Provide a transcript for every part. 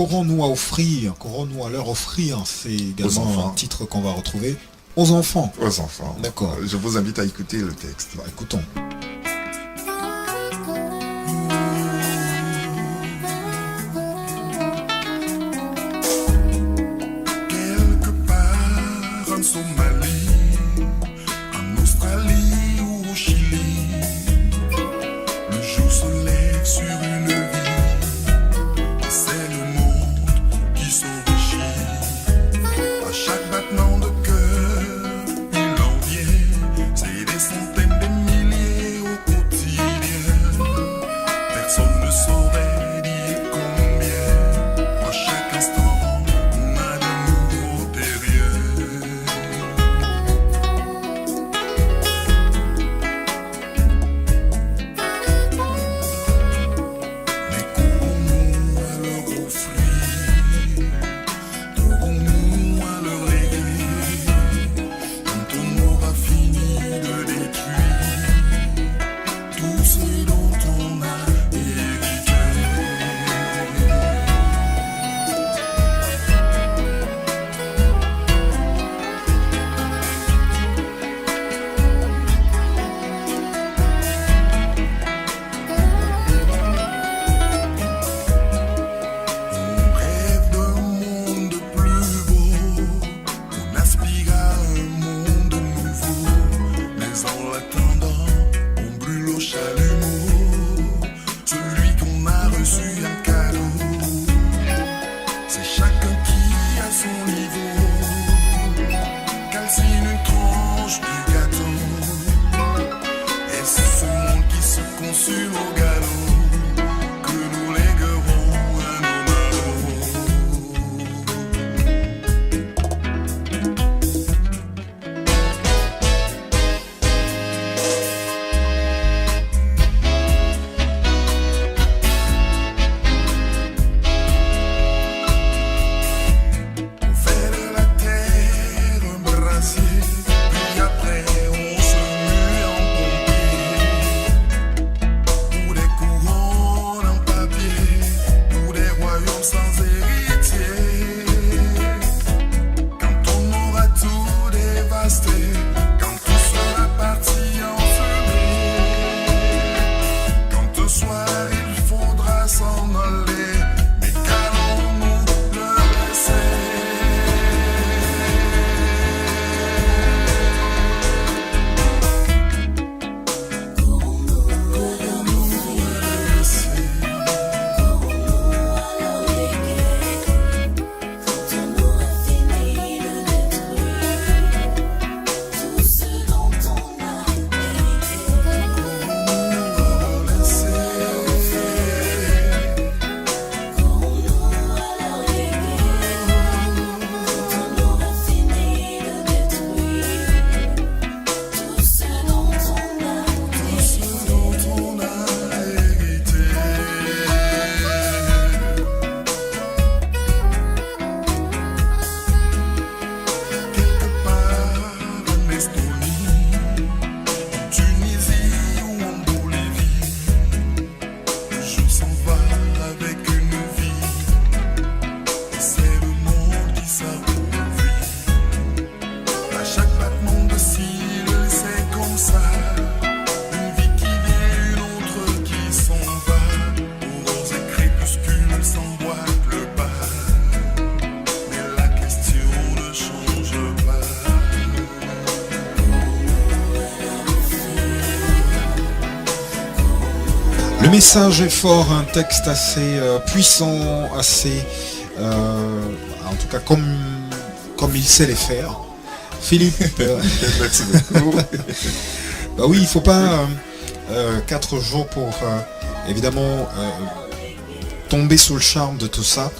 qu'aurons-nous à offrir, qu'aurons-nous à leur offrir? C'est également un titre qu'on va retrouver aux enfants. Aux enfants. D'accord. Je vous invite à écouter le texte. Bah, écoutons. Quelque part en Somalie, en Australie ou au Chili, le jour se lève sur une vie. C'est le monde qui s'enrichit. À chaque battement de cœur, il en vient. C'est des centaines de milliers au quotidien. Personne ne saurait dire combien. À chaque instant, on a de nouveaux derrière. Mais courons-nous à leur offrir? Devons-nous à leur léguer? Quand on aura fini de détruire tout ce dont on a hérité. On rêve d'un monde plus beau, on aspire à un monde nouveau. Mais en l'attendant, on brûle au chalumeau celui qu'on a reçu un cadeau. C'est chacun qui a son niveau calcine une tranche du gâteau. Et c'est ce monde qui se consume au galop que nous léguerons à nos marmots. On fait de la terre un brasier, puis après on se mue en pompier. Pour des couronnes en papier, pour des royaumes sans héritier. Quand on aura tout dévasté, quand tout sera parti ensemble, quand un soir il faudra s'en aller, mais qu'allons-nous leur laisser? Quelque part en Estonie, en Tunisie ou en Bolivie, le jour s'en va avec une vie. C'est le monde qui s'appauvrit. À chaque battement de cils, c'est comme ça. Une vie qui vient, une autre qui s'en va. Aurores et crépuscules s'emboîtent le pas. Mais la question ne change pas. Le message est fort, un texte assez puissant, assez, en tout cas comme il sait les faire. Philippe, Merci beaucoup. bah oui, il faut pas 4 jours pour évidemment tomber sous le charme de tout ça.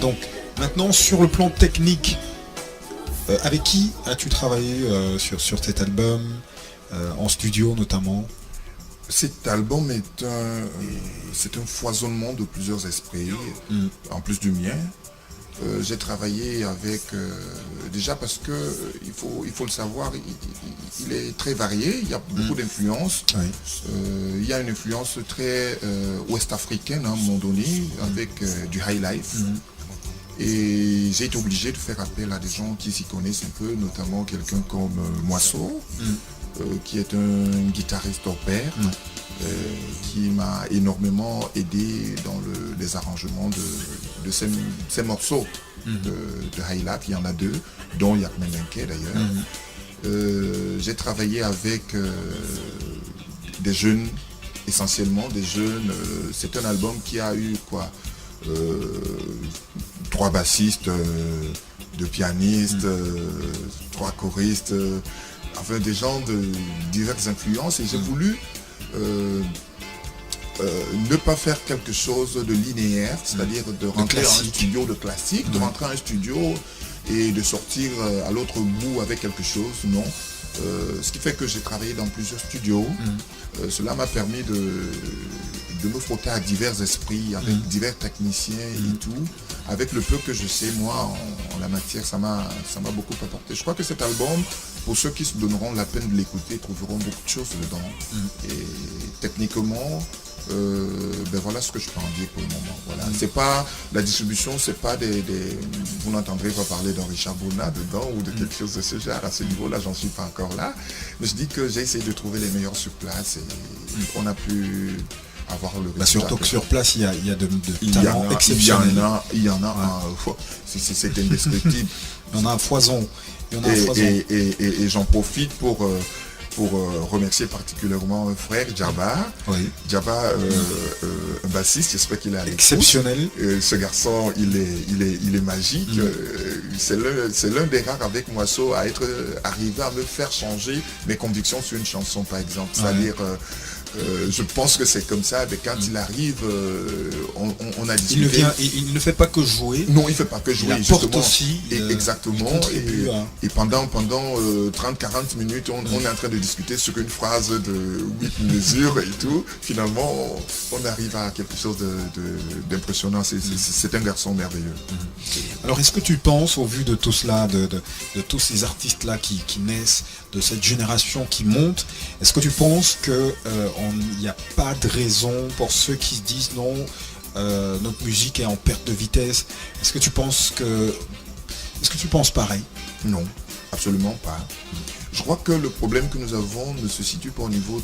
Donc maintenant sur le plan technique, avec qui as-tu travaillé sur cet album, en studio notamment? Cet album c'est un foisonnement de plusieurs esprits, en plus du mien. j'ai travaillé avec, déjà parce que il faut le savoir, il est très varié, il y a beaucoup d'influences. Oui. Il y a une influence très ouest-africaine à un moment donné, avec du high life. Et j'ai été obligé de faire appel à des gens qui s'y connaissent un peu, notamment quelqu'un comme Moisseau, qui est un guitariste hors pair, qui m'a énormément aidé dans les arrangements de ces morceaux de high life. Il y en a deux, dont Yakmen Lenke d'ailleurs. J'ai travaillé avec des jeunes, essentiellement des jeunes. C'est un album qui a eu quoi, 3 bassistes, 2 pianistes, 3 choristes, enfin des gens de diverses influences, et j'ai voulu ne pas faire quelque chose de linéaire, c'est-à-dire de rentrer à un studio de classique, de rentrer à un studio et de sortir à l'autre bout avec quelque chose, non. Ce qui fait que j'ai travaillé dans plusieurs studios. Cela m'a permis de me frotter à divers esprits, avec divers techniciens et tout. Avec le peu que je sais, moi, en la matière, ça m'a beaucoup apporté. Je crois que cet album, pour ceux qui se donneront la peine de l'écouter, trouveront beaucoup de choses dedans. Et techniquement, ben voilà ce que je peux en dire pour le moment. Voilà. C'est pas la distribution, c'est pas vous n'entendrez pas parler d'un Richard Bona dedans ou de quelque chose de ce genre. À ce niveau-là, j'en suis pas encore là. Mais je dis que j'ai essayé de trouver les meilleurs sur place et on a pu avoir le résultat. Surtout que sur place, il y a de talents exceptionnels. Il y en a c'est indescriptible. Il y en a un foison. Et j'en profite pour remercier particulièrement un frère, Djaba. Oui. Djaba, un bassiste, j'espère qu'il est à l'écoute. Exceptionnel. Ce garçon, il est magique. C'est l'un des rares avec Moisseau à être arrivé à me faire changer mes convictions sur une chanson, par exemple. C'est-à-dire, je pense que c'est comme ça, mais quand il arrive, on a discuté. Il ne fait pas que jouer. Non, il ne fait pas que jouer. Il apporte aussi. Exactement. Et pendant 30-40 minutes, on est en train de discuter sur une phrase de 8 mesures et tout. Finalement, on arrive à quelque chose d'impressionnant. C'est un garçon merveilleux. Alors, est-ce que tu penses, au vu de tout cela, de tous ces artistes-là qui naissent, de cette génération qui monte, est-ce que tu penses qu'il n'y a pas de raison pour ceux qui se disent non, notre musique est en perte de vitesse? Est-ce que tu penses pareil? Non, absolument pas. Je crois que le problème que nous avons ne se situe pas au niveau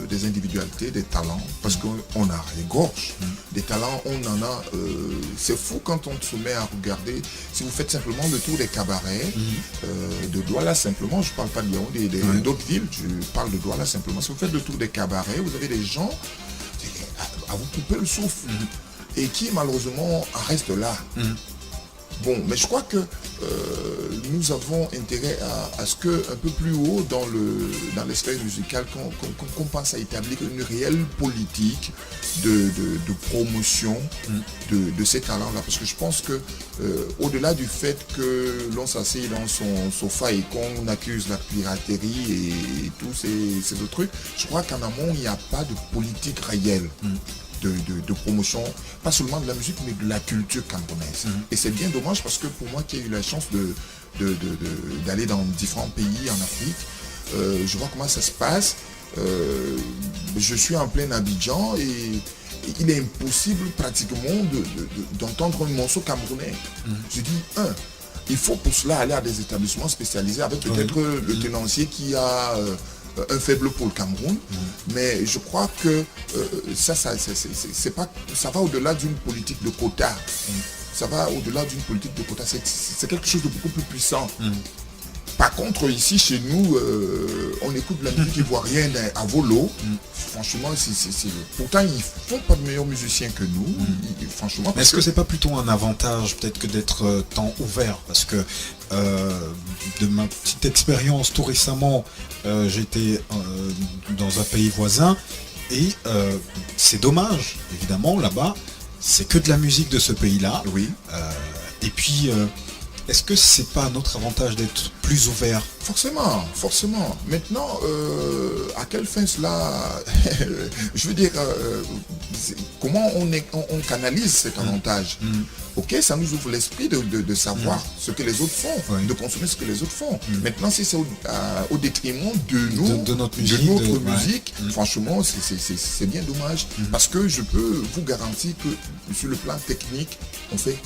des individualités, des talents, parce qu'on a regorge. Des talents, on en a. C'est fou quand on se met à regarder. Si vous faites simplement le tour des cabarets, de Douala simplement, je ne parle pas de Yaoundé, d'autres villes, je parle de Douala simplement. Si vous faites le tour des cabarets, vous avez des gens à vous couper le souffle et qui malheureusement en restent là. Bon, mais je crois que nous avons intérêt à ce que un peu plus haut dans l'espace musical, qu'on pense à établir une réelle politique de promotion de ces talents-là. Parce que je pense que au-delà du fait que l'on s'assied dans son sofa et qu'on accuse la piraterie et tous ces autres trucs, je crois qu'en amont, il n'y a pas de politique réelle. De promotion, pas seulement de la musique, mais de la culture camerounaise. Et c'est bien dommage parce que pour moi qui ai eu la chance d'aller dans différents pays en Afrique, je vois comment ça se passe. Je suis en plein Abidjan et il est impossible pratiquement d'entendre un morceau camerounais. Je dis, il faut pour cela aller à des établissements spécialisés avec peut-être le tenancier qui a un faible pour le Cameroun, mais je crois que ça va au-delà d'une politique de quota. Ça va au-delà d'une politique de quota. C'est quelque chose de beaucoup plus puissant. Par contre, ici, chez nous, on écoute de la musique ivoirienne à volo. Franchement, pourtant, ils font pas de meilleurs musiciens que nous. Franchement. Est-ce que c'est pas plutôt un avantage, peut-être, que d'être temps ouvert? Parce que de ma petite expérience, tout récemment, j'étais dans un pays voisin et c'est dommage, évidemment, là-bas, c'est que de la musique de ce pays-là. Oui. Et puis... est-ce que c'est pas un autre avantage d'être plus ouvert? Forcément. Maintenant, à quelle fin cela je veux dire, comment on canalise cet avantage. Ok, ça nous ouvre l'esprit de savoir ce que les autres font, Oui. de consommer ce que les autres font. Maintenant, si c'est au détriment de De notre de musique, notre ouais. musique, franchement, c'est bien dommage. Parce que je peux vous garantir que sur le plan technique, on fait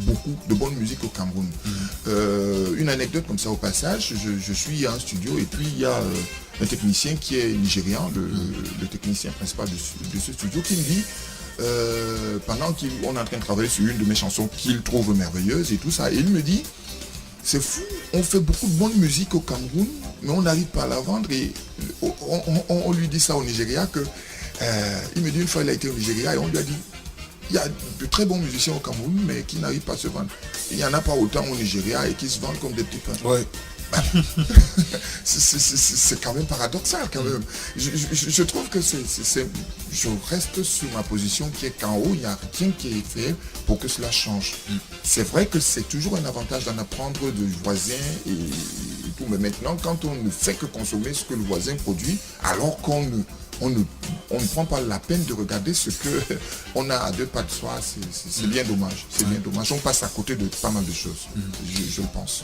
beaucoup de bonne musique au Cameroun. Une anecdote comme ça au passage, je suis à un studio et puis il y a un technicien qui est nigérian, le technicien principal de ce studio, qui me dit, pendant qu'on est en train de travailler sur une de mes chansons qu'il trouve merveilleuse et tout ça, et il me dit, c'est fou, on fait beaucoup de bonne musique au Cameroun, mais on n'arrive pas à la vendre. Et on lui dit ça au Nigeria, que il me dit, une fois il a été au Nigeria et on lui a dit, il y a de très bons musiciens au Cameroun, mais qui n'arrivent pas à se vendre. Il n'y en a pas autant au Nigeria et qui se vendent comme des petits pains. Ouais. C'est quand même paradoxal quand même. Je trouve que je reste sur ma position qui est qu'en haut, il n'y a rien qui est fait pour que cela change. C'est vrai que c'est toujours un avantage d'en apprendre du voisin et tout, mais maintenant quand on ne fait que consommer ce que le voisin produit, alors qu'on ne prend pas la peine de regarder ce que on a à deux pas de soi, c'est bien dommage. C'est bien dommage. On passe à côté de pas mal de choses, je le pense.